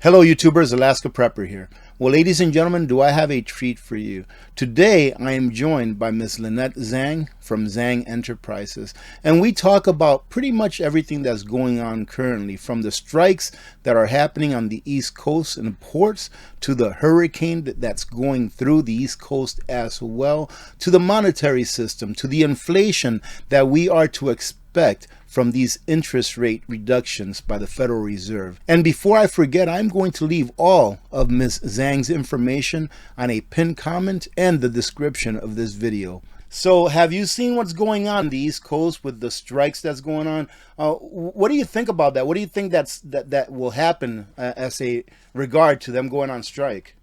Hello YouTubers, Alaska Prepper here. Well, ladies and gentlemen, do I have a treat for you. Today I am joined by Miss Lynette Zang from Zang Enterprises, and we talk about pretty much everything that's going on currently, from the strikes that are happening on the East Coast in ports, to the hurricane that's going through the East Coast as well, to the monetary system, to the inflation that we are to expect from these interest rate reductions by the Federal Reserve. And before I forget, I'm going to leave all of Ms. Zang's information on a pinned comment and the description of this video. So have you seen what's going on the East Coast with the strikes that's going on? What do you think about that? What do you think that will happen as a regard to them going on strike?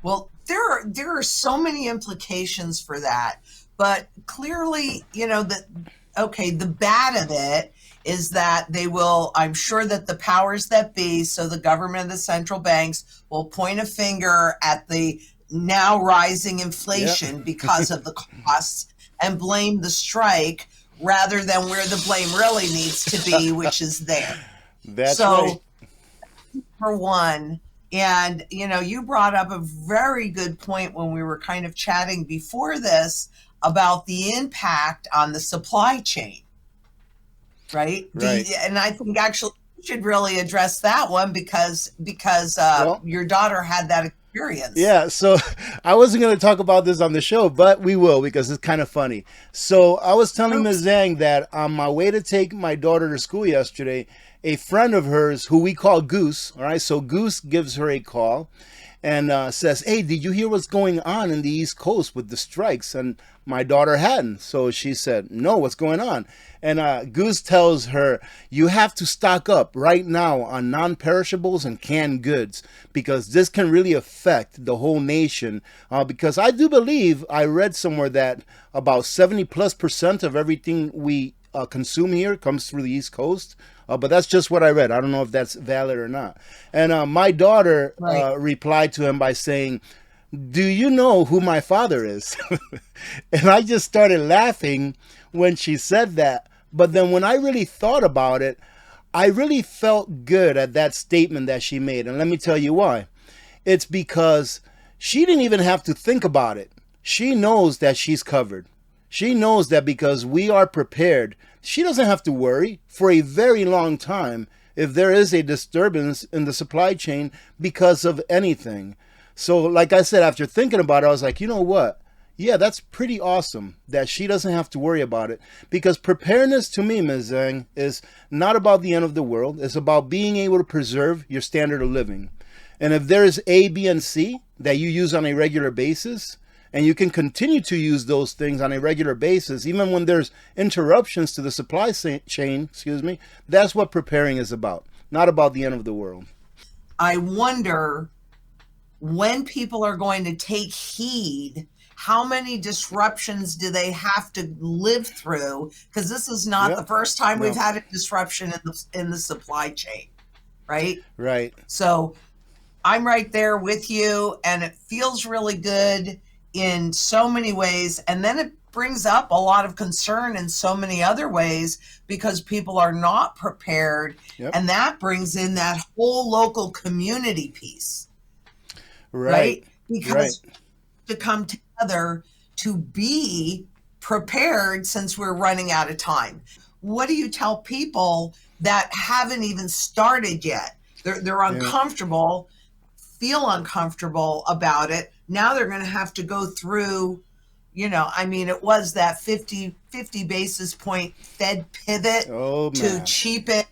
Well, there are so many implications for that, but clearly, you know, okay, the bad of it is that they will, I'm sure that the powers that be, so the government and the central banks, will point a finger at the now rising inflation because of the costs and blame the strike rather than where the blame really needs to be, which is there. That's right. For one, and you know, you brought up a very good point when we were kind of chatting before this about the impact on the supply chain, right? And I think actually you should really address that one because your daughter had that experience. Yeah, so I wasn't going to talk about this on the show, but we will because it's kind of funny. So I was telling Ms. Zang that on my way to take my daughter to school yesterday, a friend of hers who we call Goose, all right, so Goose gives her a call and says, hey, did you hear what's going on in the East Coast with the strikes? And my daughter hadn't. So she said, no, what's going on? And Goose tells her, you have to stock up right now on non-perishables and canned goods because this can really affect the whole nation. Because I do believe, I read somewhere that about 70+% of everything we consume here comes through the East Coast. But that's just what I read. I don't know if that's valid or not. And my daughter replied to him by saying, do you know who my father is? And I just started laughing when she said that. But then when I really thought about it, I really felt good at that statement that she made. And let me tell you why. It's because she didn't even have to think about it. She knows that she's covered. She knows that because we are prepared, she doesn't have to worry for a very long time if there is a disturbance in the supply chain because of anything. So like I said, after thinking about it, I was like, you know what? Yeah, that's pretty awesome that she doesn't have to worry about it, because preparedness to me, Ms. Zang, is not about the end of the world. It's about being able to preserve your standard of living. And if there is A, B, and C that you use on a regular basis, and you can continue to use those things on a regular basis, even when there's interruptions to the supply chain, that's what preparing is about, not about the end of the world. I wonder when people are going to take heed. How many disruptions do they have to live through? Because this is not the first time we've had a disruption in the supply chain, right? Right. So I'm right there with you, and it feels really good in so many ways, and then it brings up a lot of concern in so many other ways because people are not prepared, and that brings in that whole local community piece, right? Because to come together to be prepared since we're running out of time. What do you tell people that haven't even started yet? They're uncomfortable, feel uncomfortable about it. Now they're going to have to go through, you know, I mean, it was that 50 basis point Fed pivot to cheapen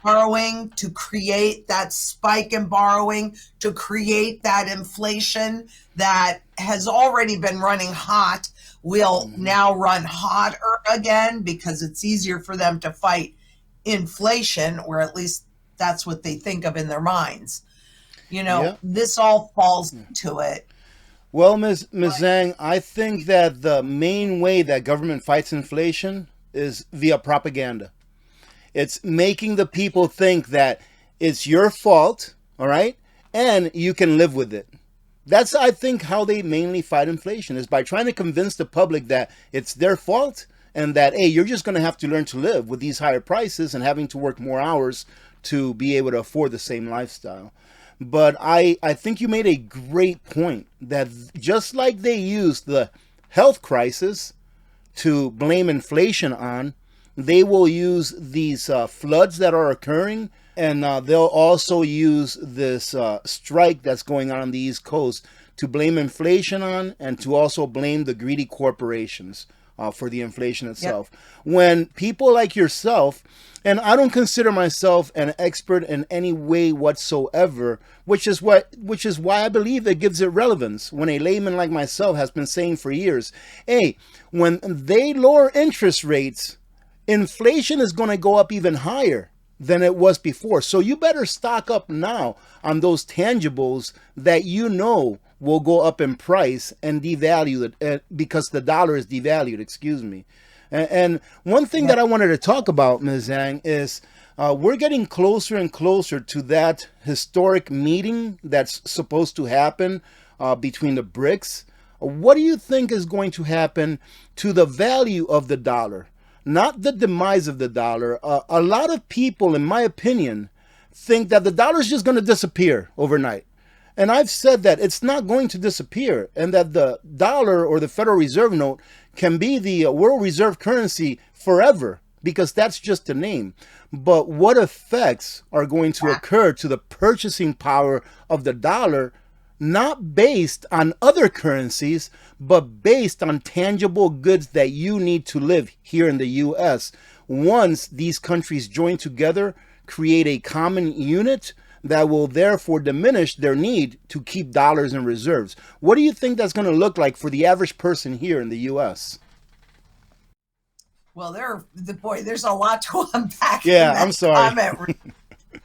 borrowing, to create that spike in borrowing, to create that inflation that has already been running hot, will now run hotter again because it's easier for them to fight inflation, or at least that's what they think of in their minds. You know, this all falls into it. Well, Ms. Zang, I think that the main way that government fights inflation is via propaganda. It's making the people think that it's your fault, all right, and you can live with it. That's, I think, how they mainly fight inflation, is by trying to convince the public that it's their fault and that, hey, you're just going to have to learn to live with these higher prices and having to work more hours to be able to afford the same lifestyle. But I think you made a great point that just like they used the health crisis to blame inflation on, they will use these floods that are occurring, and they'll also use this strike that's going on the East Coast to blame inflation on, and to also blame the greedy corporations for the inflation itself. Yep. When people like yourself, and I don't consider myself an expert in any way whatsoever, which is why I believe it gives it relevance. When a layman like myself has been saying for years, hey, when they lower interest rates, inflation is going to go up even higher than it was before. So you better stock up now on those tangibles that you know will go up in price and devalue it because the dollar is devalued, excuse me. And one thing that I wanted to talk about, Ms. Zang, is we're getting closer and closer to that historic meeting that's supposed to happen between the BRICS. What do you think is going to happen to the value of the dollar? Not the demise of the dollar. A lot of people, in my opinion, think that the dollar is just going to disappear overnight. And I've said that it's not going to disappear, and that the dollar or the Federal Reserve note can be the world reserve currency forever, because that's just a name. But what effects are going to occur to the purchasing power of the dollar, not based on other currencies, but based on tangible goods that you need to live here in the U.S. Once these countries join together, create a common unit that will therefore diminish their need to keep dollars in reserves. What do you think that's going to look like for the average person here in the U.S.? Well, there's a lot to unpack. Yeah, I'm sorry.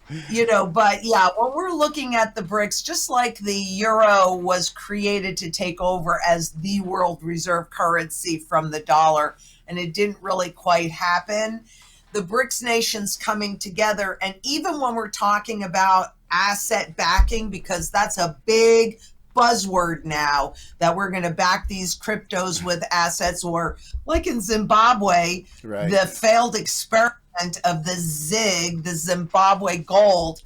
But yeah, when we're looking at the BRICS, just like the euro was created to take over as the world reserve currency from the dollar, and it didn't really quite happen, the BRICS nations coming together, and even when we're talking about asset backing, because that's a big buzzword now, that we're going to back these cryptos with assets, or like in Zimbabwe, right, the failed experiment of the ZIG, the Zimbabwe gold.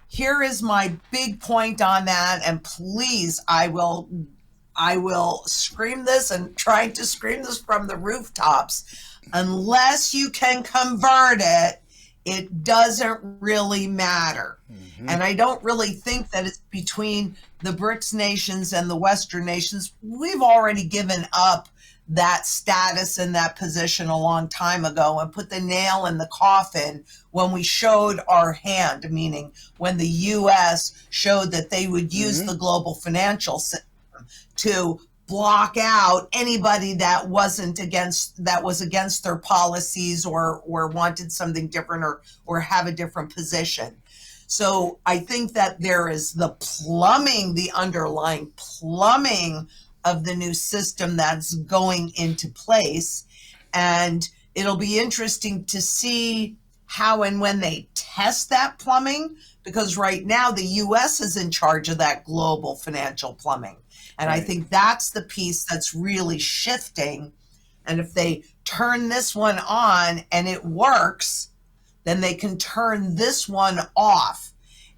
Here is my big point on that, and please, I will scream this, and trying to scream this from the rooftops. Unless you can convert it, it doesn't really matter. Mm-hmm. And I don't really think that it's between the BRICS nations and the Western nations. We've already given up that status and that position a long time ago, and put the nail in the coffin when we showed our hand, meaning when the U.S. showed that they would use the global financial system to block out anybody that was against their policies, or wanted something different, or have a different position. So I think that there is the underlying plumbing of the new system that's going into place. And it'll be interesting to see how and when they test that plumbing, because right now the U.S. is in charge of that global financial plumbing. And right. I think that's the piece that's really shifting. And if they turn this one on and it works, then they can turn this one off.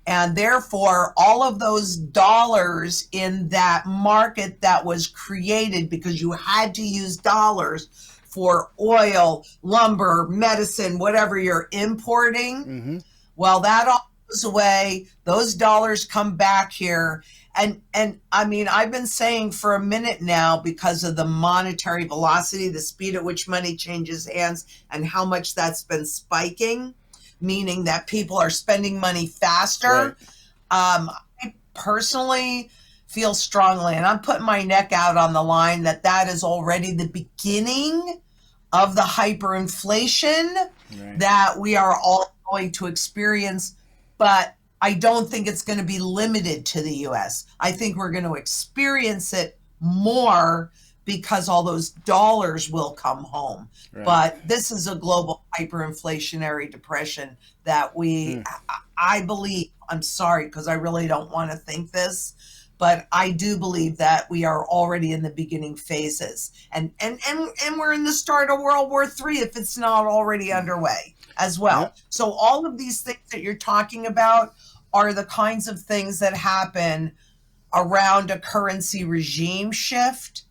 And therefore, all of those dollars in that market that was created because you had to use dollars for oil, lumber, medicine, whatever you're importing, well, that all goes away. Those dollars come back here. And I mean, I've been saying for a minute now, because of the monetary velocity, the speed at which money changes hands, and how much that's been spiking, meaning that people are spending money faster. Right. I personally feel strongly, and I'm putting my neck out on the line, that is already the beginning of the hyperinflation that we are all going to experience. But I don't think it's going to be limited to the U.S. I think we're going to experience it more because all those dollars will come home. Right. But this is a global hyperinflationary depression that I believe, I'm sorry, because I really don't want to think this, but I do believe that we are already in the beginning phases, and we're in the start of World War III if it's not already underway as well. Yeah. So all of these things that you're talking about are the kinds of things that happen around a currency regime shift.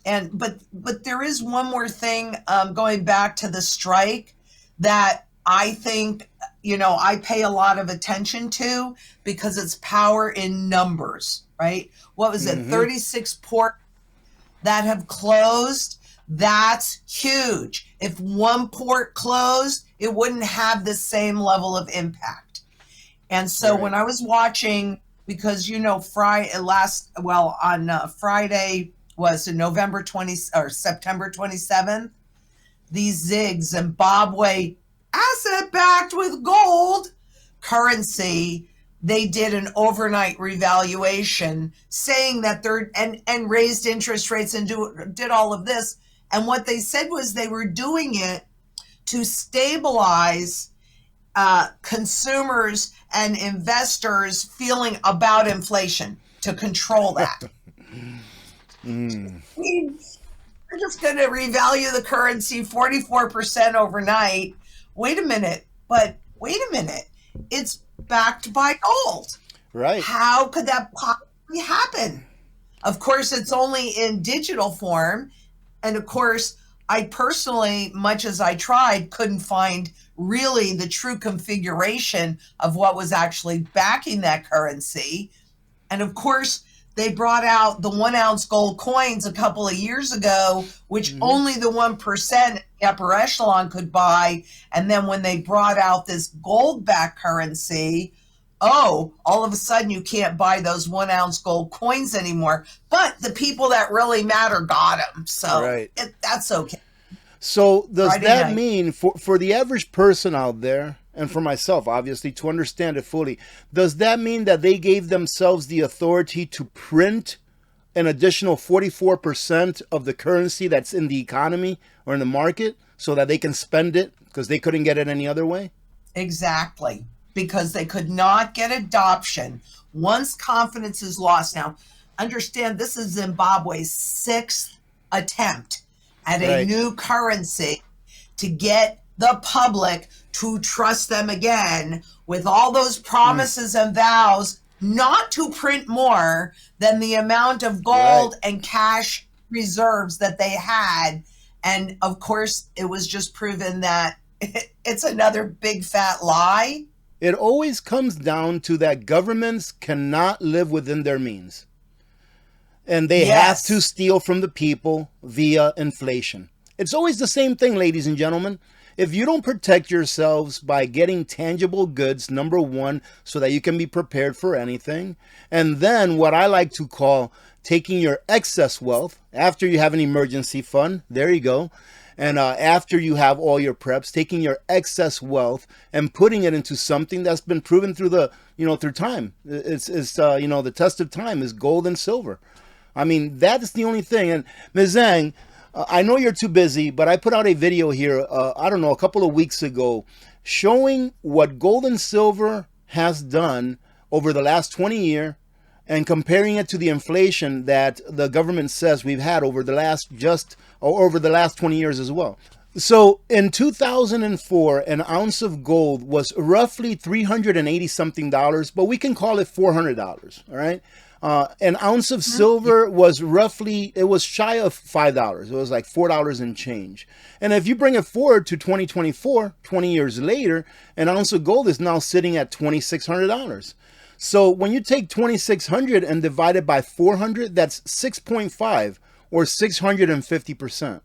And but there is one more thing, going back to the strike, that I think, I pay a lot of attention to, because it's power in numbers, right? What was it? 36 ports that have closed. That's huge. If one port closed, it wouldn't have the same level of impact. And so when I was watching, because Friday was November 20th or September 27th, these ZIG, Zimbabwe asset backed with gold currency, they did an overnight revaluation, saying that and raised interest rates and did all of this. And what they said was they were doing it to stabilize consumers and investors feeling about inflation, to control that. We're just going to revalue the currency 44% overnight. Wait a minute. It's backed by gold. Right. How could that possibly happen? Of course, it's only in digital form. And of course, I personally, much as I tried, couldn't find really the true configuration of what was actually backing that currency. And of course, they brought out the 1 ounce gold coins a couple of years ago, which only the 1% in the upper echelon could buy. And then when they brought out this gold backed currency, all of a sudden you can't buy those 1 ounce gold coins anymore. But the people that really matter got them. So that's okay. So does Friday that night. mean for the average person out there, and for myself, obviously, to understand it fully, does that mean that they gave themselves the authority to print an additional 44% of the currency that's in the economy or in the market so that they can spend it because they couldn't get it any other way? Exactly. Because they could not get adoption once confidence is lost. Now, understand, this is Zimbabwe's 6th attempt at a new currency to get the public to trust them again, with all those promises and vows not to print more than the amount of gold and cash reserves that they had. And of course, it was just proven that it's another big fat lie. It always comes down to that governments cannot live within their means. And they have to steal from the people via inflation. It's always the same thing, ladies and gentlemen. If you don't protect yourselves by getting tangible goods, number one, so that you can be prepared for anything, and then what I like to call taking your excess wealth after you have an emergency fund, there you go, and after you have all your preps, taking your excess wealth and putting it into something that's been proven through through time. It's the test of time is gold and silver. I mean, that's the only thing. And Ms. Zang, I know you're too busy, but I put out a video here, a couple of weeks ago, showing what gold and silver has done over the last 20 years and comparing it to the inflation that the government says we've had over the last 20 years as well. So in 2004, an ounce of gold was roughly $380 something, but we can call it $400, all right? An ounce of silver was shy of $5. It was like $4 and change. And if you bring it forward to 2024, 20 years later, an ounce of gold is now sitting at $2,600. So when you take 2,600 and divide it by 400, that's 6.5 or 650%.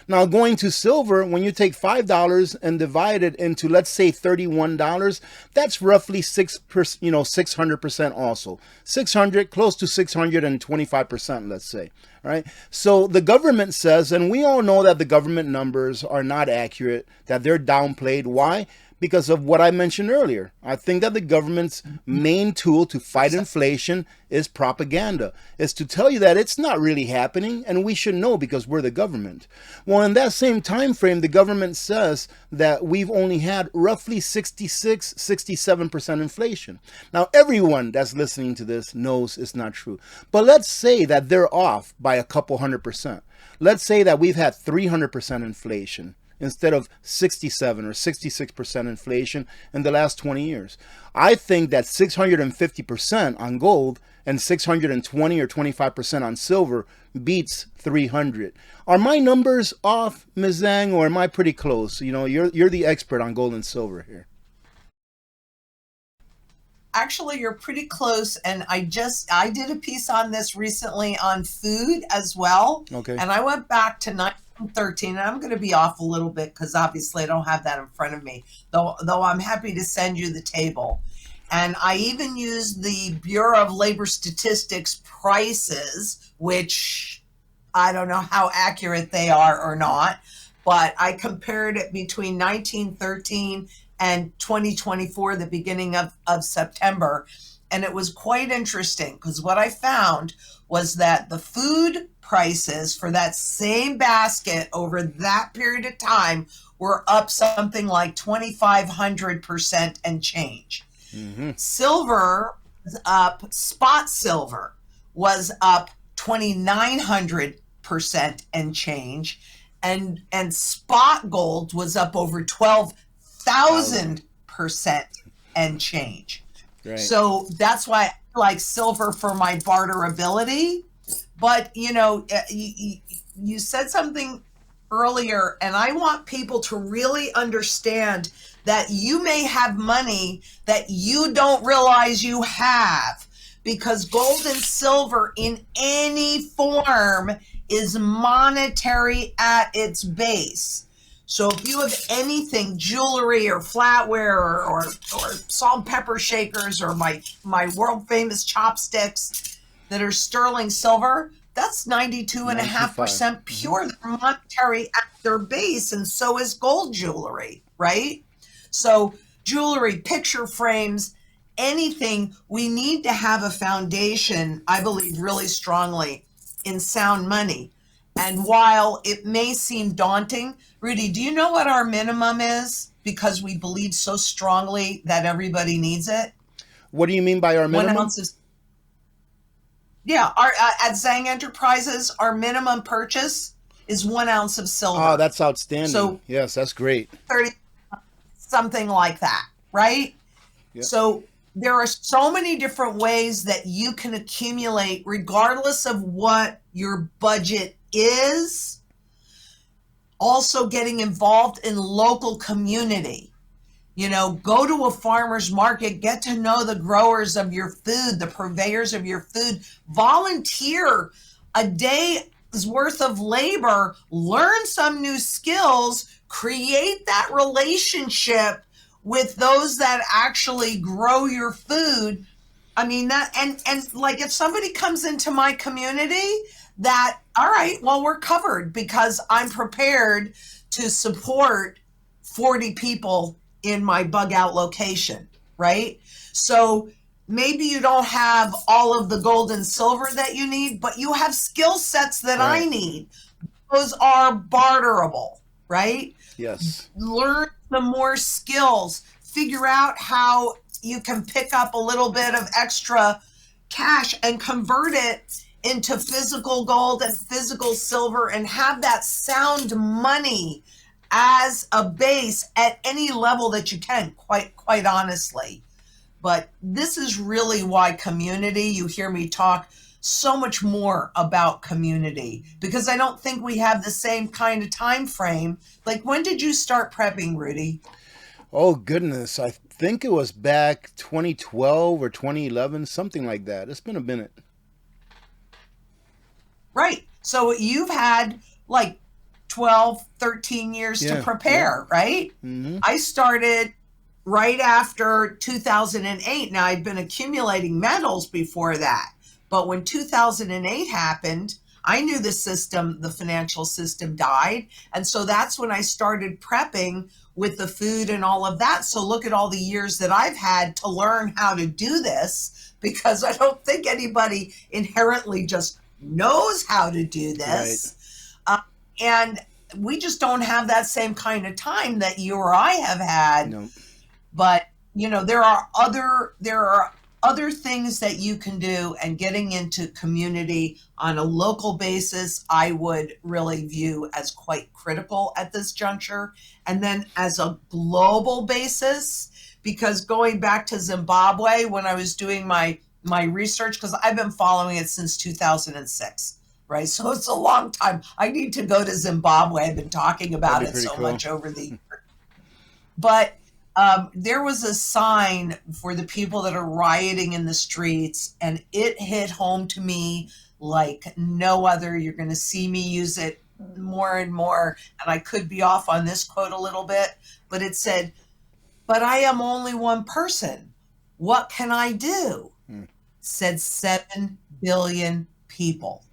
Now going to silver, when you take $5 and divide it into, let's say, $31, that's roughly 600% also. 600, close to 625%, let's say. All right. So the government says, and we all know that the government numbers are not accurate, that they're downplayed. Why? because of what I mentioned earlier. I think that the government's main tool to fight inflation is propaganda. Is to tell you that it's not really happening, and we should know because we're the government. Well, in that same time frame, the government says that we've only had roughly 66, 67% inflation. Now, everyone that's listening to this knows it's not true. But let's say that they're off by a couple 100%. Let's say that we've had 300% inflation instead of 67 or 66% inflation in the last 20 years. I think that 650% on gold and 620 or 25% on silver beats 300. Are my numbers off, Ms. Zang, or am I pretty close? You know, you're the expert on gold and silver here. Actually, you're pretty close, and I did a piece on this recently on food as well. Okay. And I went back to 1913, and I'm going to be off a little bit because obviously I don't have that in front of me, though I'm happy to send you the table. And I even used the Bureau of Labor Statistics prices, which I don't know how accurate they are or not, but I compared it between 1913 and 2024, the beginning of September. And it was quite interesting because what I found was that the food prices for that same basket over that period of time were up something like 2,500% and change. Mm-hmm. Silver was up, spot silver was up 2,900% and change. And spot gold was up over 12,000% and change. Right. So that's why I like silver for my barterability. But, you know, you said something earlier, and I want people to really understand that you may have money that you don't realize you have, because gold and silver in any form is monetary at its base. So if you have anything, jewelry or flatware or salt and pepper shakers or my world famous chopsticks that are sterling silver, that's 92.5% pure. They're monetary at their base, and so is gold jewelry, right? So jewelry, picture frames, anything, we need to have a foundation, I believe really strongly, in sound money. And while it may seem daunting, Rudy, do you know what our minimum is? Because we believe so strongly that everybody needs it. What do you mean by our minimum? 1 ounce of, yeah, our at Zang Enterprises, our minimum purchase is 1 ounce of silver. Oh, that's outstanding. So yes, that's great. 30, something like that, right? Yep. So there are so many different ways that you can accumulate regardless of what your budget is. Also getting involved in local community. You know, go to a farmer's market, get to know the growers of your food, the purveyors of your food, volunteer a day's worth of labor, learn some new skills, create that relationship with those that actually grow your food. I mean, that, and like if somebody comes into my community, that, all right, well, we're covered because I'm prepared to support 40 people in my bug out location, right? So maybe you don't have all of the gold and silver that you need, but you have skill sets that right. I need. Those are barterable, right? Yes. Learn some more skills. Figure out how you can pick up a little bit of extra cash and convert it into physical gold and physical silver and have that sound money as a base at any level that you can, quite honestly. But this is really why community, you hear me talk so much more about community, because I don't think we have the same kind of time frame. Like, when did you start prepping, Rudy? Oh, goodness. I think it was back 2012 or 2011, something like that. It's been a minute. Right. So you've had like 12, 13 years to prepare, right? Mm-hmm. I started right after 2008. Now, I'd been accumulating metals before that. But when 2008 happened, I knew the financial system died. And so that's when I started prepping with the food and all of that. So look at all the years that I've had to learn how to do this, because I don't think anybody inherently just knows how to do this. Right. And we just don't have that same kind of time that you or I have had. No. But, there are other things that you can do, and getting into community on a local basis, I would really view as quite critical at this juncture. And then as a global basis, because going back to Zimbabwe, when I was doing my research, because I've been following it since 2006, right? So it's a long time. I need to go to Zimbabwe. I've been talking about it so much over the years. But there was a sign for the people that are rioting in the streets, and it hit home to me like no other. You're going to see me use it more and more, and I could be off on this quote a little bit, but it said, "But I am only one person. What can I do?" Said 7 billion people.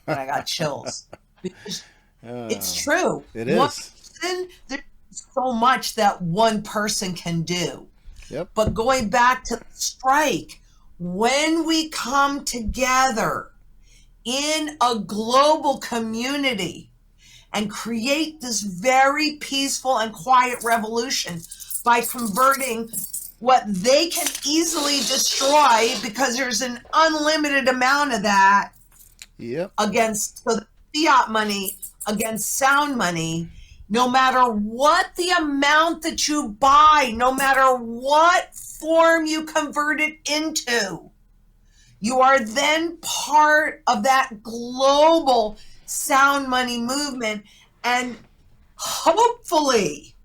And I got chills. Because it's true. It is. One person, there's so much that one person can do. Yep. But going back to the strike, when we come together in a global community and create this very peaceful and quiet revolution by converting what they can easily destroy, because there's an unlimited amount of that, Yep. against the fiat money, against sound money, no matter what the amount that you buy, no matter what form you convert it into, you are then part of that global sound money movement. And hopefully,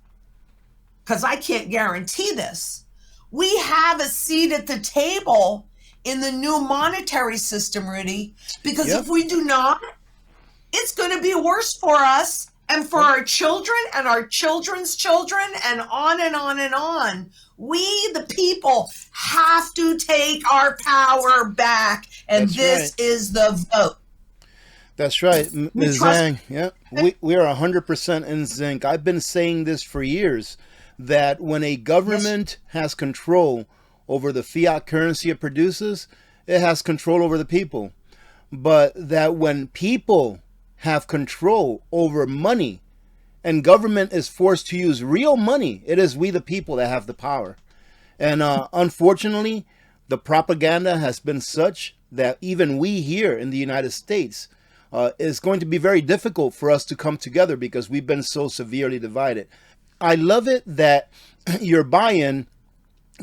because I can't guarantee this, we have a seat at the table in the new monetary system, Rudy, because if we do not, it's going to be worse for us and for our children and our children's children, and on and on and on. We, the people, have to take our power back, and this is the vote. That's right, Ms. Zang. Yeah, we are 100% in zinc. I've been saying this for years, that when a government has control over the fiat currency it produces, it has control over the people. But that when people have control over money and government is forced to use real money, it is we the people that have the power. And unfortunately, the propaganda has been such that even we here in the United States, it's going to be very difficult for us to come together because we've been so severely divided. I love it that your buy-in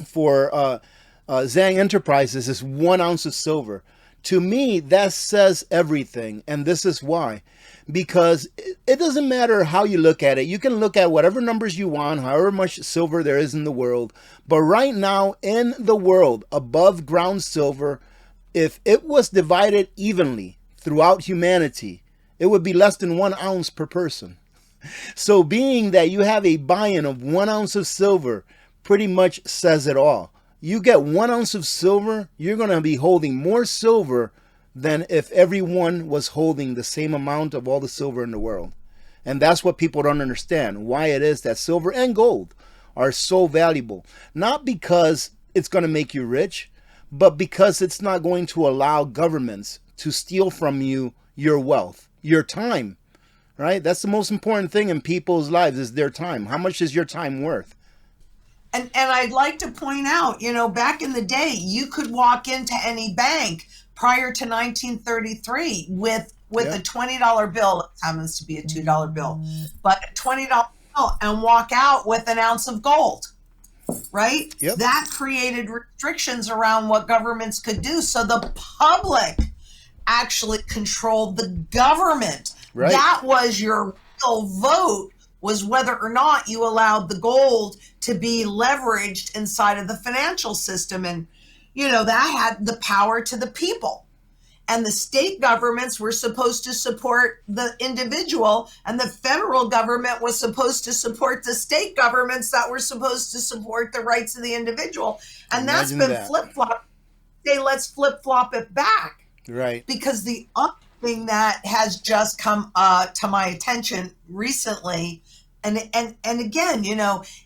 for Zang Enterprises is 1 ounce of silver. To me, that says everything, and this is why. Because it doesn't matter how you look at it. You can look at whatever numbers you want, however much silver there is in the world. But right now, in the world, above ground silver, if it was divided evenly throughout humanity, it would be less than 1 ounce per person. So being that you have a buy-in of 1 ounce of silver pretty much says it all. You get 1 ounce of silver, you're going to be holding more silver than if everyone was holding the same amount of all the silver in the world. And that's what people don't understand, why it is that silver and gold are so valuable. Not because it's going to make you rich, but because it's not going to allow governments to steal from you your wealth, your time, right? That's the most important thing in people's lives, is their time. How much is your time worth? And I'd like to point out, back in the day, you could walk into any bank prior to 1933 with a $20 bill. It happens to be a $2 bill, but a $20 bill, and walk out with an ounce of gold, right? Yep. That created restrictions around what governments could do. So the public actually controlled the government. Right. That was your real vote, was whether or not you allowed the gold to be leveraged inside of the financial system. And, that had the power to the people. And the state governments were supposed to support the individual, and the federal government was supposed to support the state governments that were supposed to support the rights of the individual. And that's been flip-flopped. Say, let's flip-flop it back. Right. Because the thing that has just come to my attention recently. And again,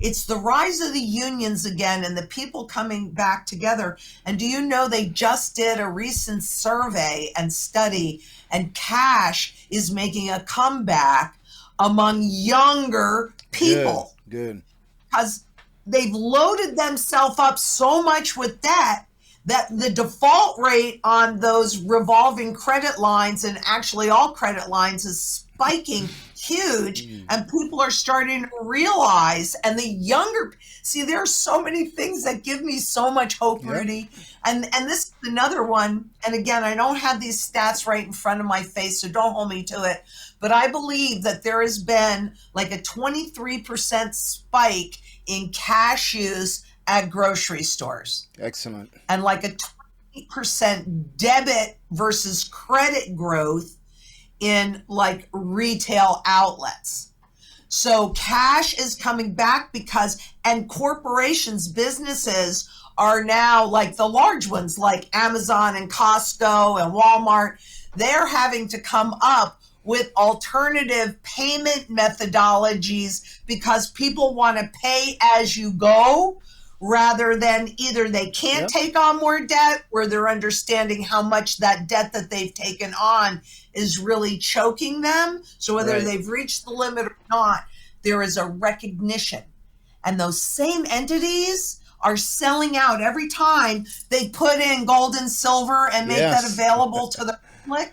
it's the rise of the unions again and the people coming back together. And do you know they just did a recent survey and study, and cash is making a comeback among younger people. Good. Because they've loaded themselves up so much with debt that the default rate on those revolving credit lines, and actually all credit lines, is spiking huge, and people are starting to realize, and the younger, see, there are so many things that give me so much hope, Rudy. And this is another one, and again, I don't have these stats right in front of my face, so don't hold me to it, but I believe that there has been like a 23% spike in cash use at grocery stores. Excellent. And like a 20% debit versus credit growth in like retail outlets. So cash is coming back and corporations, businesses are now, like the large ones like Amazon and Costco and Walmart, they're having to come up with alternative payment methodologies because people want to pay as you go, rather than either they can't take on more debt, or they're understanding how much that debt that they've taken on is really choking them. So whether they've reached the limit or not, there is a recognition. And those same entities are selling out every time they put in gold and silver and make that available to the public.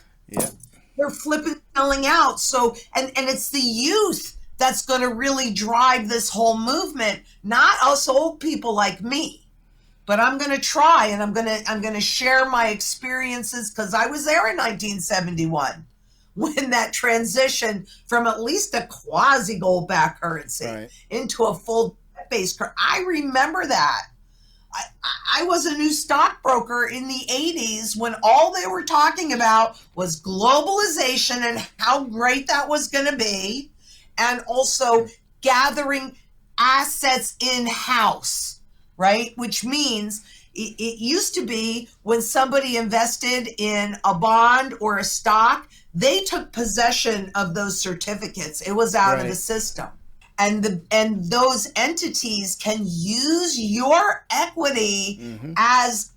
They're flipping, selling out. So, and it's the youth that's going to really drive this whole movement, not us old people like me. But I'm going to try, and I'm going to share my experiences, because I was there in 1971 when that transition from at least a quasi gold backed currency into a full based currency. I remember that. I was a new stockbroker in the 80s when all they were talking about was globalization and how great that was going to be, and also gathering assets in-house, right? Which means it used to be when somebody invested in a bond or a stock, they took possession of those certificates. It was out of the system. And those entities can use your equity as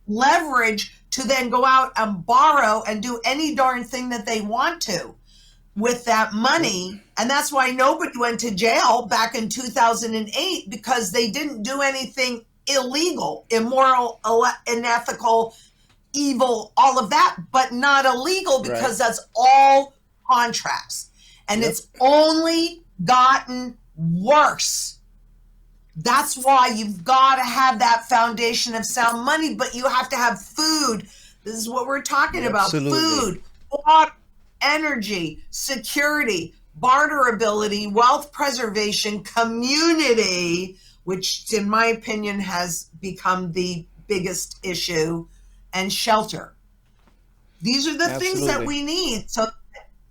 leverage to then go out and borrow and do any darn thing that they want to with that money. And that's why nobody went to jail back in 2008, because they didn't do anything illegal, immoral, unethical, evil, all of that, but not illegal, because that's all contracts. And it's only gotten worse. That's why you've got to have that foundation of sound money, but you have to have food. This is what we're talking about. Food, water, energy, security, barterability, wealth preservation, community, which in my opinion has become the biggest issue, and shelter. These are the things that we need. So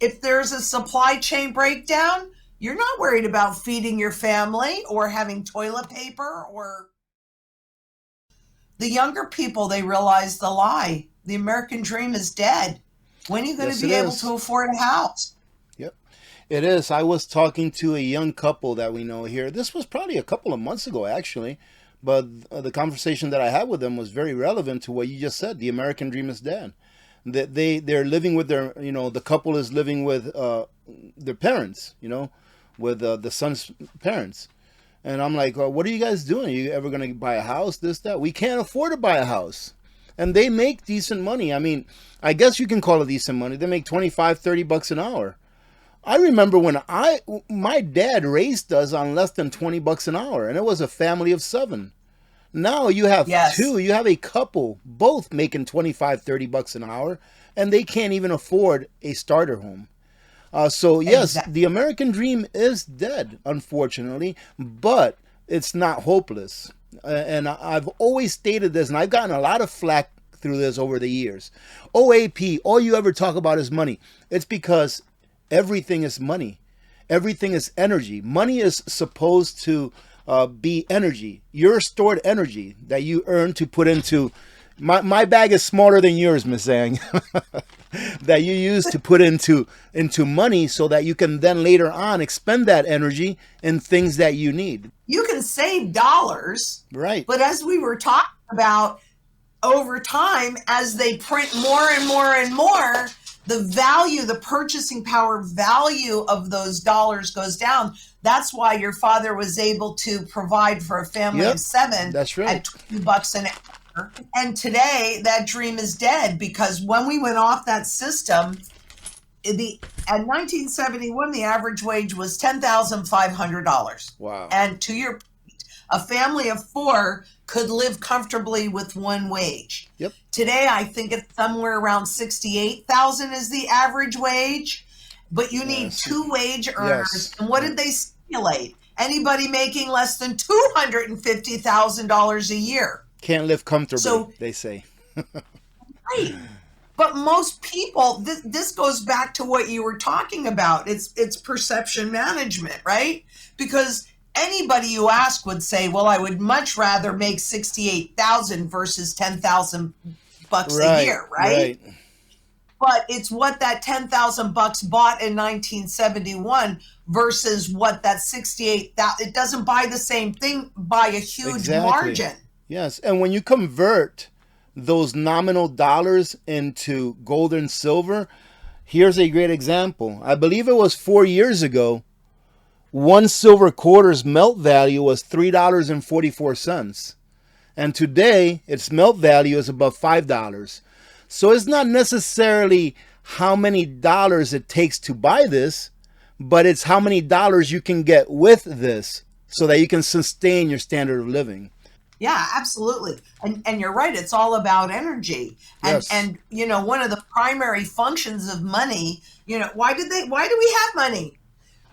if there's a supply chain breakdown, you're not worried about feeding your family or having toilet paper. Or the younger people, they realize the lie. The American dream is dead. When are you going to be able to afford a house? It is. I was talking to a young couple that we know here. This was probably a couple of months ago, actually. But the conversation that I had with them was very relevant to what you just said. The American dream is dead. That they're living with their, the couple is living with their parents, with the son's parents. And I'm like, what are you guys doing? Are you ever going to buy a house, this, that? We can't afford to buy a house. And they make decent money. I mean, I guess you can call it decent money. They make $25-30 an hour. I remember when my dad raised us on less than $20 an hour, and it was a family of 7. Now you have two, you have a couple, both making $25-30 an hour, and they can't even afford a starter home. So yes, the American dream is dead, unfortunately, but it's not hopeless. And I've always stated this, and I've gotten a lot of flack through this over the years. OAP, all you ever talk about is money. It's because everything is money. Everything is energy. Money is supposed to be energy. Your stored energy that you earn to put into. My bag is smaller than yours, Miss Zang. that you use to put into money so that you can then later on expend that energy in things that you need. You can save dollars, Right. but as we were talking about, over time, as they print more and more and more, the value, the purchasing power value of those dollars goes down. That's why your father was able to provide for a family Yep, of 7 that's right. at $20 an hour. And today that dream is dead, because when we went off that system, at 1971, the average wage was $10,500. Wow. And to your point, a family of 4 could live comfortably with one wage. Yep. Today, I think it's somewhere around 68,000 is the average wage, but you need 2 wage earners. Yes. And what did they stimulate? Anybody making less than $250,000 a year Can't live comfortably, So- they say. Right. But most people, this goes back to what you were talking about. It's perception management, right? Because anybody you ask would say, well, I would much rather make 68,000 versus 10,000 bucks a year, right? But it's what that 10,000 bucks bought in 1971 versus what that 68,000, it doesn't buy the same thing by a huge margin. Yes, and when you convert those nominal dollars into gold and silver, here's a great example. I believe it was 4 years ago, 1 silver quarter's melt value was $3.44. And today, its melt value is above $5. So it's not necessarily how many dollars it takes to buy this, but it's how many dollars you can get with this so that you can sustain your standard of living. Yeah, absolutely. And you're right. It's all about energy. And, Yes. and, you know, one of the primary functions of money, you know, why do we have money?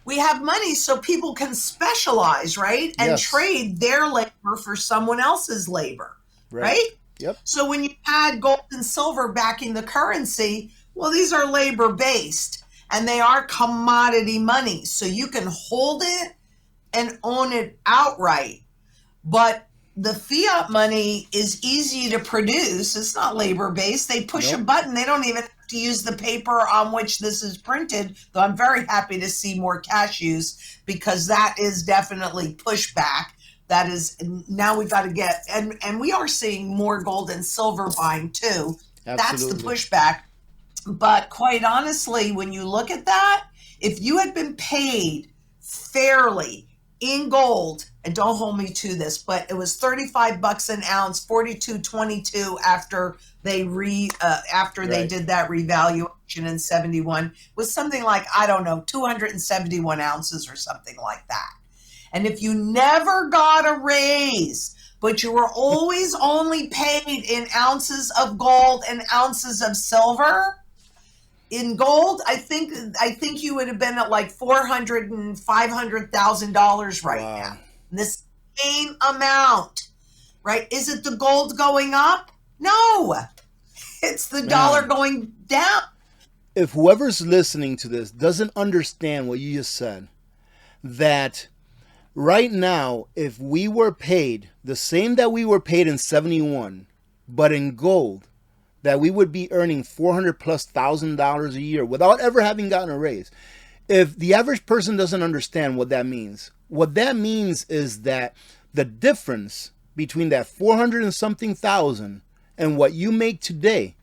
We have money so people can specialize, right? And Yes. trade their labor for someone else's labor, right? Yep. So when you had gold and silver backing the currency, well, these are labor based and they are commodity money. So you can hold it and own it outright. But the fiat money is easy to produce. It's not labor based. They push a button. They don't even have to use the paper on which this is printed. Though I'm very happy to see more cash use, because that is definitely pushback. That is, now we've got to get, and we are seeing more gold and silver buying too. Absolutely. That's the pushback. But quite honestly, when you look at that, if you had been paid fairly in gold, and don't hold me to this, but it was $35 an ounce, $42.22 after they they did that revaluation in 71, was something like, I don't know, 271 ounces or something like that. And if you never got a raise, but you were always only paid in ounces of gold and ounces of silver, in gold, I think you would have been at like $400,000 and $500,000 right now. The same amount, right? Is it the gold going up? No, it's the dollar going down. If whoever's listening to this doesn't understand what you just said, that right now, if we were paid the same that we were paid in 71, but in gold, that we would be earning $400,000+ a year without ever having gotten a raise. If the average person doesn't understand what that means is that the difference between that 400 and something thousand and what you make today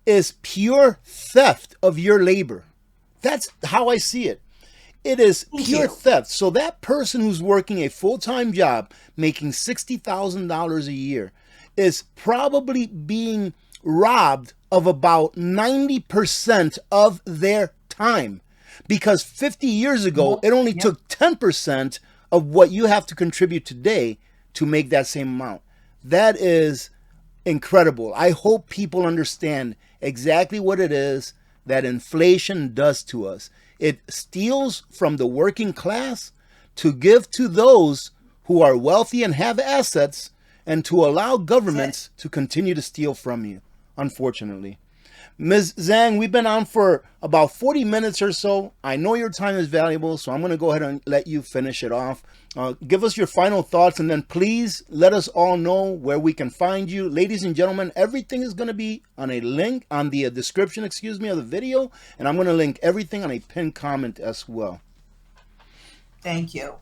is pure theft of your labor. That's how I see it. It is pure theft. So that person who's working a full-time job making $60,000 a year is probably being robbed of about 90% of their time, because 50 years ago it only took 10% of what you have to contribute today to make that same amount. That is incredible. I hope people understand exactly what it is that inflation does to us. It steals from the working class to give to those who are wealthy and have assets, and to allow governments to continue to steal from you, unfortunately. Ms. Zhang, we've been on for about 40 minutes or so. I know your time is valuable, so I'm going to go ahead and let you finish it off. Give us your final thoughts, and then please let us all know where we can find you. Ladies and gentlemen, everything is going to be on a link on the description, of the video, and I'm going to link everything on a pinned comment as well. Thank you.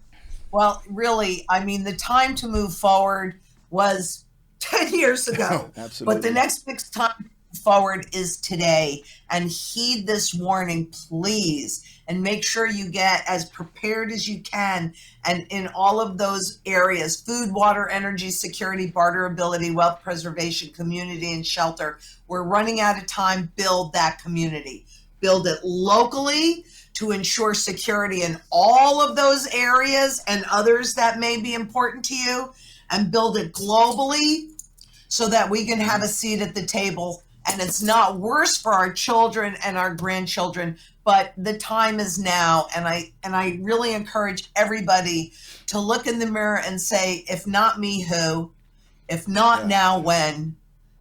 Well, really, I mean, the time to move forward was 10 years ago. Absolutely. But the next big time forward is today. And heed this warning, please. And make sure you get as prepared as you can. And in all of those areas, food, water, energy, security, barterability, wealth preservation, community, and shelter. We're running out of time. Build that community. Build it locally to ensure security in all of those areas and others that may be important to you, and build it globally so that we can have a seat at the table. And it's not worse for our children and our grandchildren, but the time is now. And I really encourage everybody to look in the mirror and say, if not me, who? If not now, when?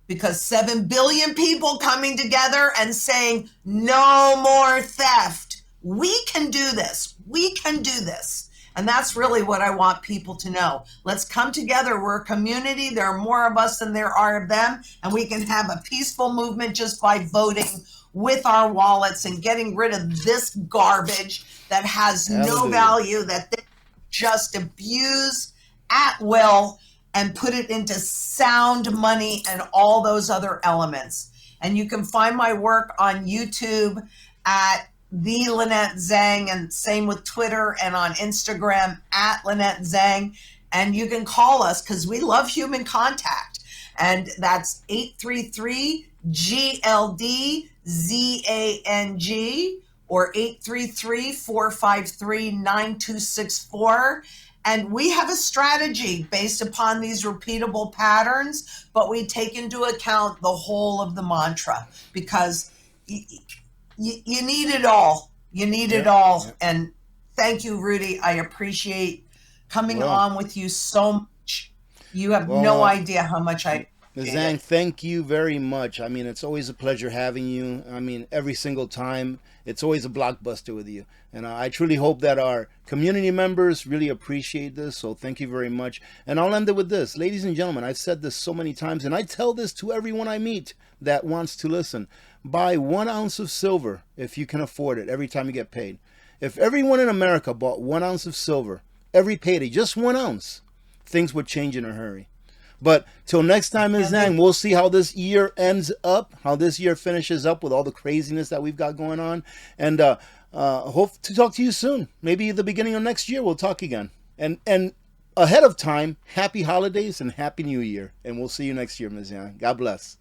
Because 7 billion people coming together and saying, no more theft. We can do this. We can do this. And that's really what I want people to know. Let's come together. We're a community. There are more of us than there are of them. And we can have a peaceful movement just by voting with our wallets and getting rid of this garbage that has no value, that they just abuse at will and put it into sound money and all those other elements. And you can find my work on YouTube at the Lynette Zang, and same with Twitter and on Instagram at Lynette Zang. And you can call us because we love human contact. And that's 833-GLD-ZANG or 833-453-9264. And we have a strategy based upon these repeatable patterns, but we take into account the whole of the mantra because you need it all. You need it all. And thank you, Rudy. I appreciate coming on with you so much. You have no idea how much I Ms. Zang, thank you very much. I mean, it's always a pleasure having you. I mean, every single time, it's always a blockbuster with you. And I truly hope that our community members really appreciate this. So thank you very much. And I'll end it with this. Ladies and gentlemen, I've said this so many times, and I tell this to everyone I meet that wants to listen. Buy 1 ounce of silver if you can afford it every time you get paid. If everyone in America bought 1 ounce of silver every payday, just 1 ounce, things would change in a hurry. But till next time, Ms. Zang, we'll see how this year ends up, how this year finishes up with all the craziness that we've got going on. And hope to talk to you soon. Maybe the beginning of next year we'll talk again. And ahead of time, happy holidays and happy new year. And we'll see you next year, Ms. Zang. God bless.